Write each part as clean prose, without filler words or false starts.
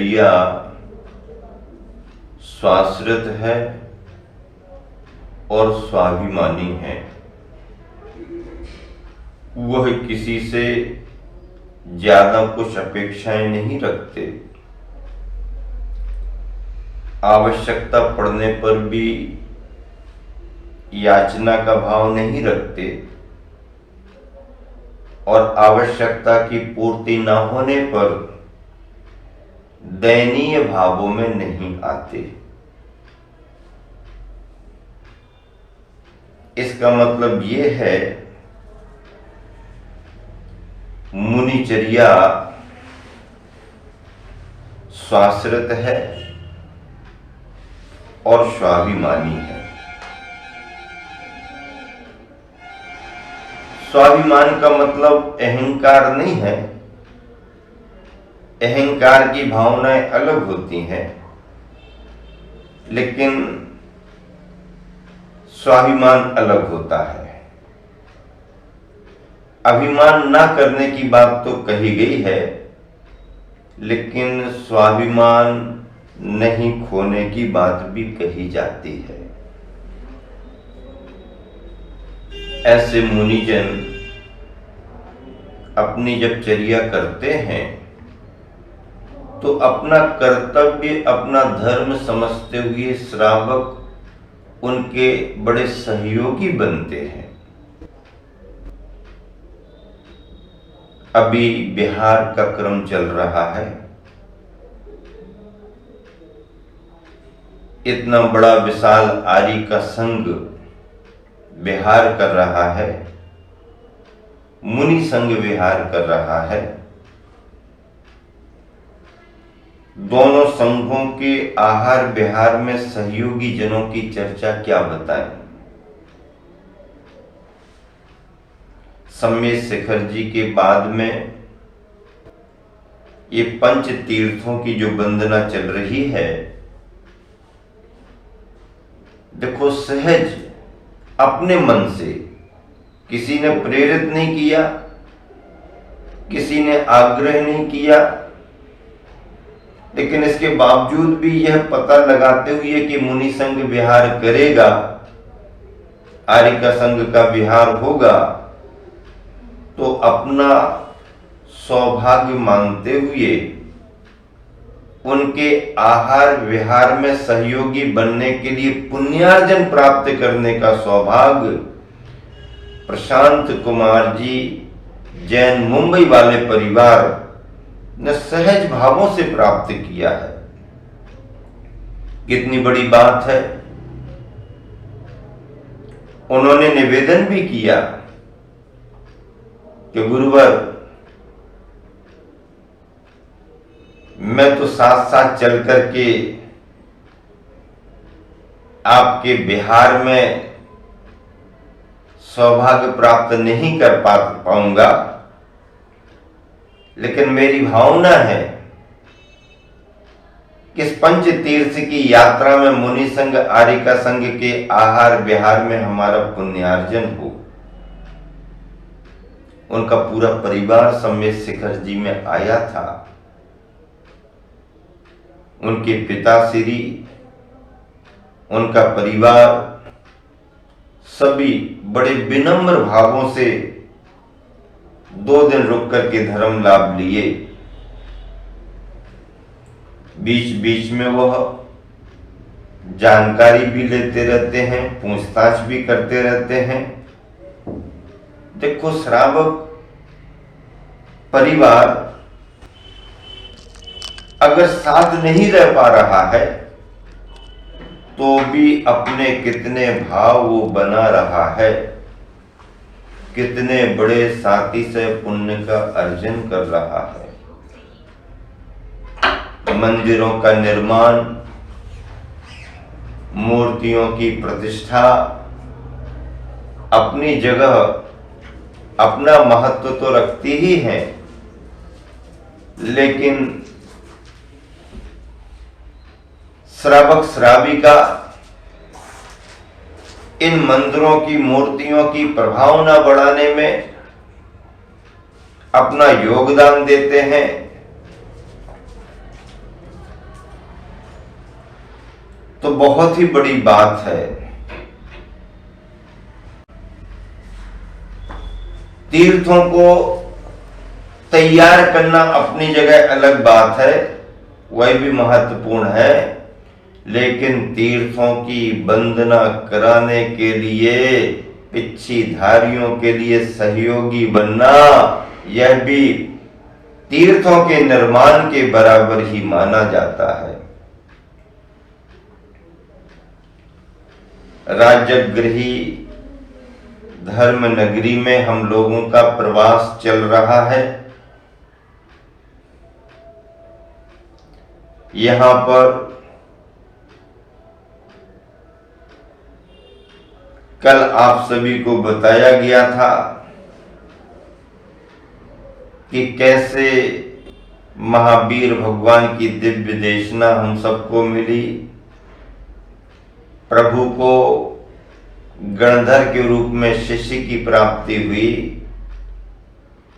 मुनिचर्या स्वाश्रित है और स्वाभिमानी है। वह किसी से ज्यादा कुछ अपेक्षाएं नहीं रखते, आवश्यकता पड़ने पर भी याचना का भाव नहीं रखते और आवश्यकता की पूर्ति न होने पर दयनीय भावों में नहीं आते। इसका मतलब यह है मुनिचर्या स्वाश्रित है और स्वाभिमानी है। स्वाभिमान का मतलब अहंकार नहीं है। अहंकार की भावनाएं अलग होती हैं, लेकिन स्वाभिमान अलग होता है। अभिमान ना करने की बात तो कही गई है, लेकिन स्वाभिमान नहीं खोने की बात भी कही जाती है। ऐसे मुनिजन अपनी जब चर्या करते हैं तो अपना कर्तव्य, अपना धर्म समझते हुए श्रावक उनके बड़े सहयोगी बनते हैं। अभी बिहार का क्रम चल रहा है। इतना बड़ा विशाल आर्य का संघ विहार कर रहा है, मुनि संघ विहार कर रहा है। दोनों संघों के आहार विहार में सहयोगी जनों की चर्चा क्या बताएं। सम्मेद शिखर जी के बाद में ये पंच तीर्थों की जो वंदना चल रही है, देखो सहज अपने मन से, किसी ने प्रेरित नहीं किया, किसी ने आग्रह नहीं किया, लेकिन इसके बावजूद भी यह पता लगाते हुए कि मुनि संघ विहार करेगा, आर्य का संघ का विहार होगा, तो अपना सौभाग्य मानते हुए उनके आहार विहार में सहयोगी बनने के लिए पुण्यार्जन प्राप्त करने का सौभाग्य प्रशांत कुमार जी जैन मुंबई वाले परिवार ने सहज भावों से प्राप्त किया है। कितनी बड़ी बात है। उन्होंने निवेदन भी किया कि गुरुवर, मैं तो साथ साथ चल करके आपके बिहार में सौभाग्य प्राप्त नहीं कर पाऊंगा, लेकिन मेरी भावना है कि इस पंच तीर्थ की यात्रा में मुनि संघ आर्य का संघ के आहार विहार में हमारा पुण्यार्जन हो। उनका पूरा परिवार सम्मेद शिखर जी में आया था। उनके पिताश्री, उनका परिवार सभी बड़े विनम्र भावों से 2 दिन रुक करके धर्म लाभ लिए। बीच बीच में वह जानकारी भी लेते रहते हैं, पूछताछ भी करते रहते हैं। देखो, श्रावक परिवार अगर साथ नहीं रह पा रहा है तो भी अपने कितने भाव वो बना रहा है, कितने बड़े साथी से पुण्य का अर्जन कर रहा है। मंदिरों का निर्माण, मूर्तियों की प्रतिष्ठा अपनी जगह अपना महत्व तो रखती ही है, लेकिन श्रावक श्राविका इन मंदिरों की मूर्तियों की प्रभावना बढ़ाने में अपना योगदान देते हैं। तो बहुत ही बड़ी बात है। तीर्थों को तैयार करना अपनी जगह अलग बात है, वह भी महत्वपूर्ण है, लेकिन तीर्थों की वंदना कराने के लिए पिच्छीधारियों के लिए सहयोगी बनना, यह भी तीर्थों के निर्माण के बराबर ही माना जाता है। राजगृही धर्म नगरी में हम लोगों का प्रवास चल रहा है। यहां पर कल आप सभी को बताया गया था कि कैसे महावीर भगवान की दिव्य देशना हम सबको मिली। प्रभु को गणधर के रूप में शिष्य की प्राप्ति हुई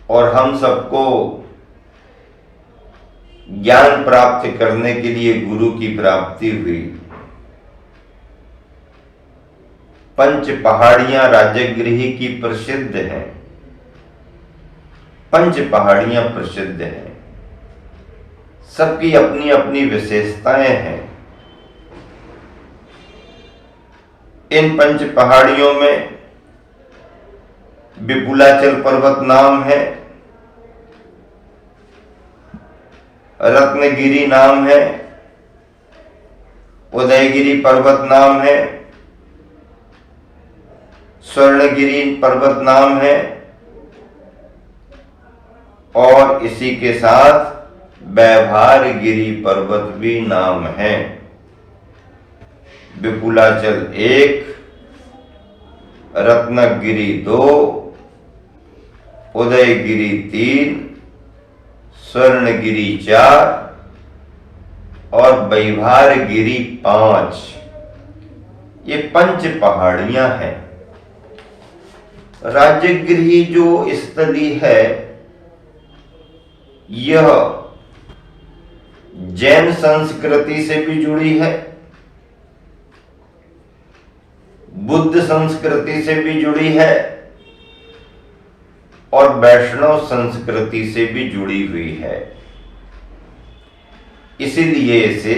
और हम सबको ज्ञान प्राप्त करने के लिए गुरु की प्राप्ति हुई। पंच पहाड़ियां राजगृही की प्रसिद्ध हैं, पंच पहाड़ियां प्रसिद्ध हैं, सबकी अपनी अपनी विशेषताएं हैं। इन पंच पहाड़ियों में विपुलाचल पर्वत नाम है, रत्नगिरी नाम है, उदयगिरी पर्वत नाम है, स्वर्णगिरी पर्वत नाम है और इसी के साथ वैभारगिरी पर्वत भी नाम है। विपुलाचल 1, रत्नगिरी 2, उदयगिरी 3, स्वर्णगिरी 4 और वैभारगिरी 5, ये पंच पहाड़ियां हैं। राजगृही जो स्थली है यह जैन संस्कृति से भी जुड़ी है, बुद्ध संस्कृति से भी जुड़ी है और वैष्णव संस्कृति से भी जुड़ी हुई है। इसीलिए इसे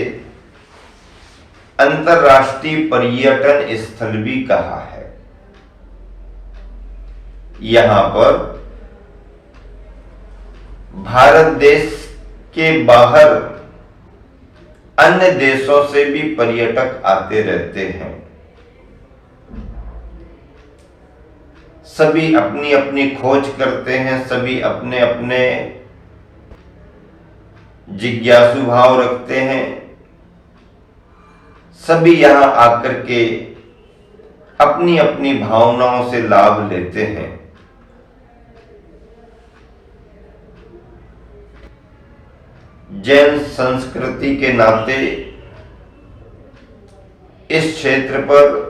अंतर्राष्ट्रीय पर्यटन स्थल भी कहा है। यहां पर भारत देश के बाहर अन्य देशों से भी पर्यटक आते रहते हैं। सभी अपनी अपनी खोज करते हैं, सभी अपने अपने जिज्ञासु भाव रखते हैं, सभी यहां आकर के अपनी अपनी भावनाओं से लाभ लेते हैं। जैन संस्कृति के नाते इस क्षेत्र पर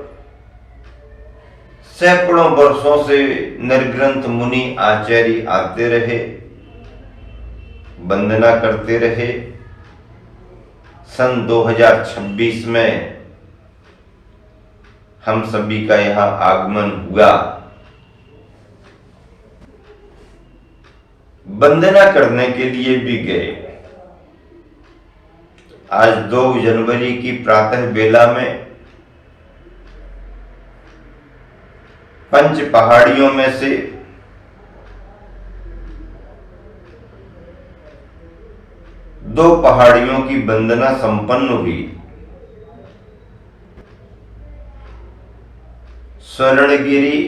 सैकड़ों वर्षों से निर्ग्रंथ मुनि आचार्य आते रहे, वंदना करते रहे। सन 2026 में हम सभी का यहां आगमन हुआ। वंदना करने के लिए भी गए। आज 2 जनवरी की प्रातः बेला में पंच पहाड़ियों में से दो पहाड़ियों की वंदना संपन्न हुई। स्वर्णगिरी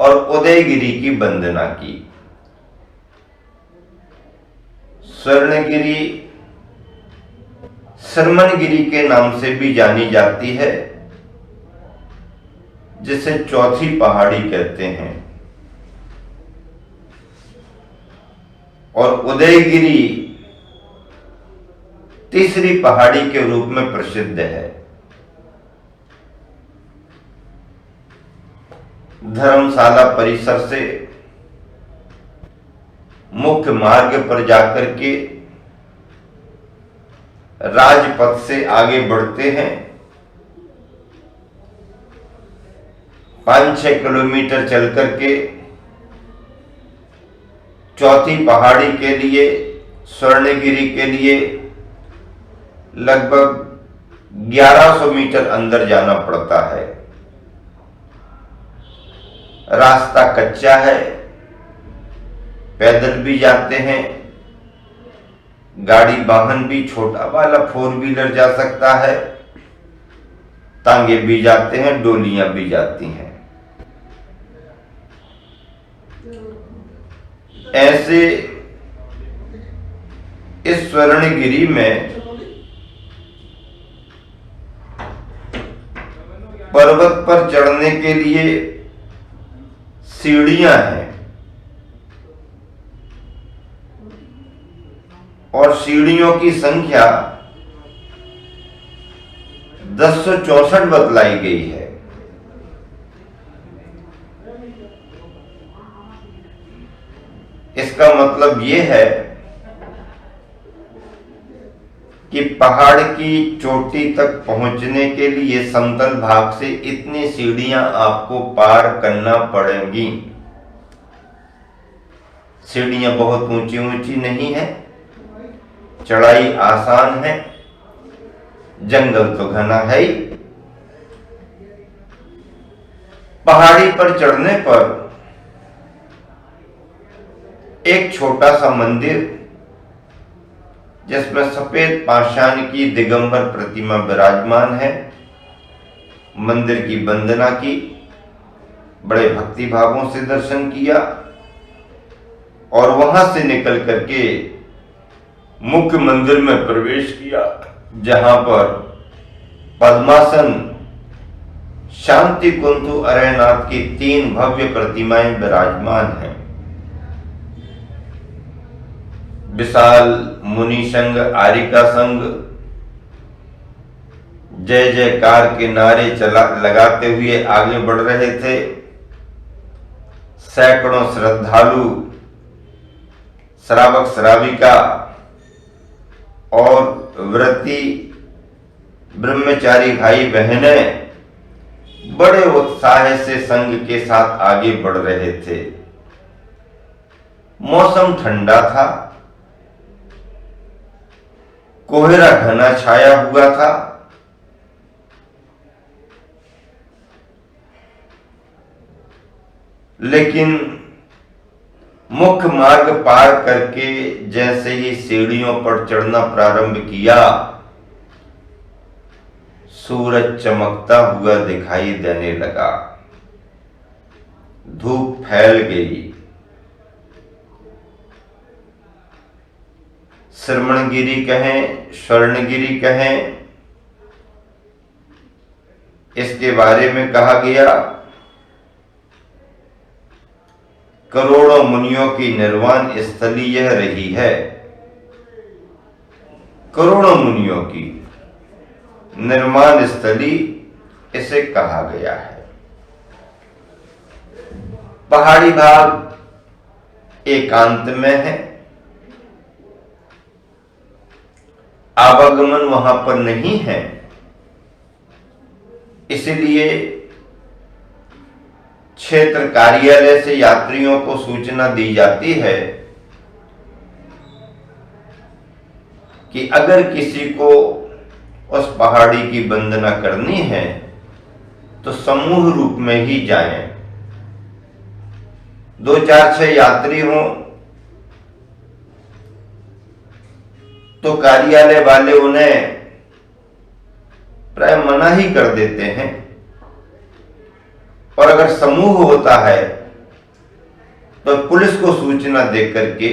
और उदयगिरी की वंदना की। स्वर्णगिरी सरमनगिरी के नाम से भी जानी जाती है, जिसे चौथी पहाड़ी कहते हैं, और उदयगिरी तीसरी पहाड़ी के रूप में प्रसिद्ध है। धर्मशाला परिसर से मुख्य मार्ग पर जाकर के राजपथ से आगे बढ़ते हैं। 5-6 किलोमीटर चल करके चौथी पहाड़ी के लिए, स्वर्णगिरी के लिए लगभग 1100 मीटर अंदर जाना पड़ता है। रास्ता कच्चा है, पैदल भी जाते हैं, गाड़ी वाहन भी, छोटा वाला 4 व्हीलर जा सकता है, तांगे भी जाते हैं, डोलियां भी जाती हैं। ऐसे इस स्वर्णगिरी में पर्वत पर चढ़ने के लिए सीढ़ियां हैं और सीढ़ियों की संख्या 1064 बतलाई गई है। इसका मतलब यह है कि पहाड़ की चोटी तक पहुंचने के लिए समतल भाग से इतनी सीढ़ियां आपको पार करना पड़ेंगी। सीढ़ियां बहुत ऊंची ऊंची नहीं है, चढ़ाई आसान है, जंगल तो घना है ही। पहाड़ी पर चढ़ने पर एक छोटा सा मंदिर जिसमें सफेद पाषाण की दिगंबर प्रतिमा विराजमान है, मंदिर की वंदना की, बड़े भक्ति भावों से दर्शन किया और वहां से निकल करके मुख्य मंदिर में प्रवेश किया, जहां पर पद्मासन शांति कुंतु अरयनाथ की 3 भव्य प्रतिमाएं विराजमान हैं। विशाल मुनि संघ, आरिका संघ जय जयकार के नारे लगाते हुए आगे बढ़ रहे थे। सैकड़ों श्रद्धालु, श्रावक श्राविका और व्रती ब्रह्मचारी भाई बहनें बड़े उत्साह से संघ के साथ आगे बढ़ रहे थे। मौसम ठंडा था, कोहरा घना छाया हुआ था। लेकिन मुख्य मार्ग पार करके जैसे ही सीढ़ियों पर चढ़ना प्रारंभ किया, सूरज चमकता हुआ दिखाई देने लगा, धूप फैल गई। श्रवणगिरी कहें, स्वर्णगिरी कहें, इसके बारे में कहा गया करोड़ों मुनियों की निर्वाण स्थली यह रही है। करोड़ों मुनियों की निर्माण स्थली इसे कहा गया है। पहाड़ी भाग एकांत में है, आवागमन वहां पर नहीं है, इसलिए क्षेत्र कार्यालय से यात्रियों को सूचना दी जाती है कि अगर किसी को उस पहाड़ी की वंदना करनी है तो समूह रूप में ही जाएं। 2, 4, 6 यात्री हों तो कार्यालय वाले उन्हें प्राय मना ही कर देते हैं, और अगर समूह होता है तो पुलिस को सूचना देकर के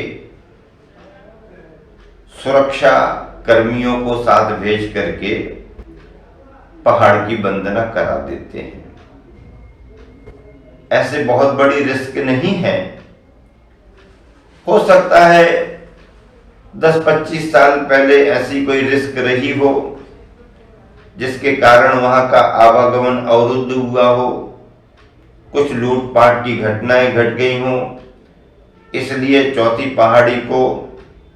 सुरक्षा कर्मियों को साथ भेज करके पहाड़ की वंदना करा देते हैं। ऐसे बहुत बड़ी रिस्क नहीं है। हो सकता है 10-25 साल पहले ऐसी कोई रिस्क रही हो जिसके कारण वहां का आवागमन अवरुद्ध हुआ हो, कुछ लूटपाट की घटनाएं घट गई हों, इसलिए चौथी पहाड़ी को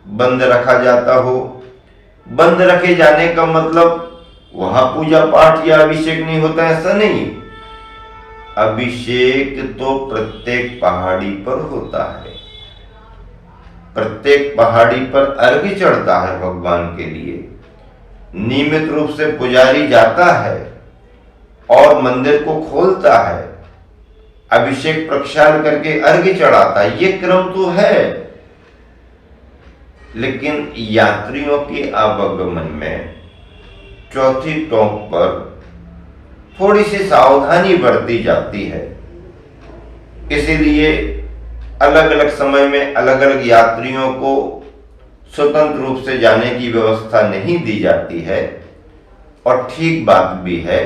बंद रखा जाता हो, बंद रखे जाने का मतलब वहां पूजा पाठ या अभिषेक नहीं होता, ऐसा नहीं। अभिषेक तो प्रत्येक पहाड़ी पर होता है, प्रत्येक पहाड़ी पर अर्घ्य चढ़ता है भगवान के लिए। नियमित रूप से पुजारी जाता है और मंदिर को खोलता है, अभिषेक प्रक्षाल करके अर्घ्य चढ़ाता है, ये क्रम तो है। लेकिन यात्रियों के आवागमन में चौथी टोक पर थोड़ी सी सावधानी बरती जाती है, इसीलिए अलग अलग समय में अलग अलग यात्रियों को स्वतंत्र रूप से जाने की व्यवस्था नहीं दी जाती है। और ठीक बात भी है,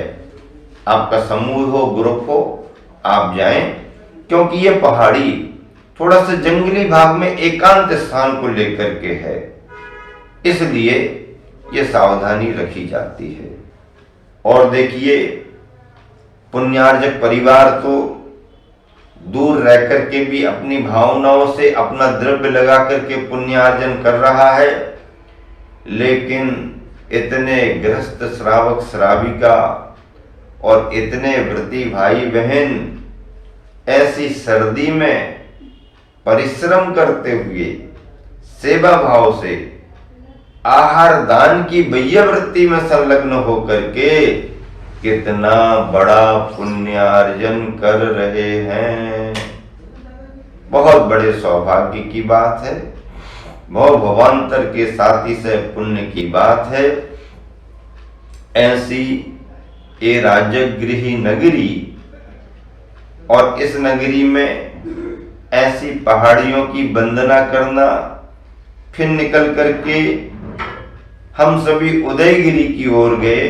आपका समूह हो, ग्रुप हो, आप जाएं, क्योंकि ये पहाड़ी थोड़ा सा जंगली भाग में एकांत स्थान को लेकर के है, इसलिए ये सावधानी रखी जाती है। और देखिए, पुण्यार्जक परिवार तो दूर रह करके भी अपनी भावनाओं से अपना द्रव्य लगा करके पुण्यार्जन कर रहा है, लेकिन इतने गृहस्थ श्रावक श्राविका और इतने व्रती भाई बहन ऐसी सर्दी में परिश्रम करते हुए सेवा भाव से आहार दान की वृत्ति में संलग्न होकर के कितना बड़ा पुण्यार्जन कर रहे हैं। बहुत बड़े सौभाग्य की बात है, बहुत भवांतर के साथी से पुण्य की बात है। ऐसी ये राजगृही नगरी, और इस नगरी में ऐसी पहाड़ियों की वंदना करना, फिर निकल करके हम सभी उदयगिरी की ओर गए।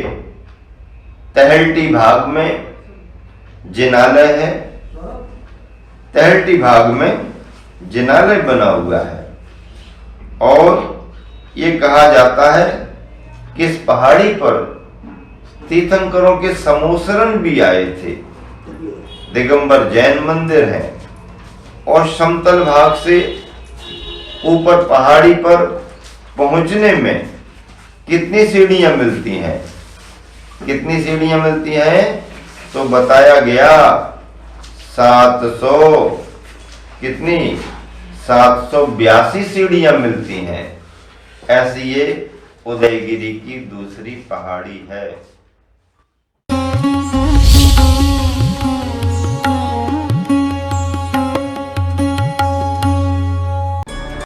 तहलटी भाग में जिनालय है, तहलटी भाग में जिनालय बना हुआ है, और ये कहा जाता है कि इस पहाड़ी पर तीर्थंकरों के समोसरण भी आए थे। दिगंबर जैन मंदिर है, और समतल भाग से ऊपर पहाड़ी पर पहुंचने में कितनी सीढ़ियां मिलती हैं, कितनी सीढ़ियां मिलती हैं, तो बताया गया 700 कितनी 782 सीढ़ियां मिलती हैं। ऐसी ये उदयगिरी की दूसरी पहाड़ी है।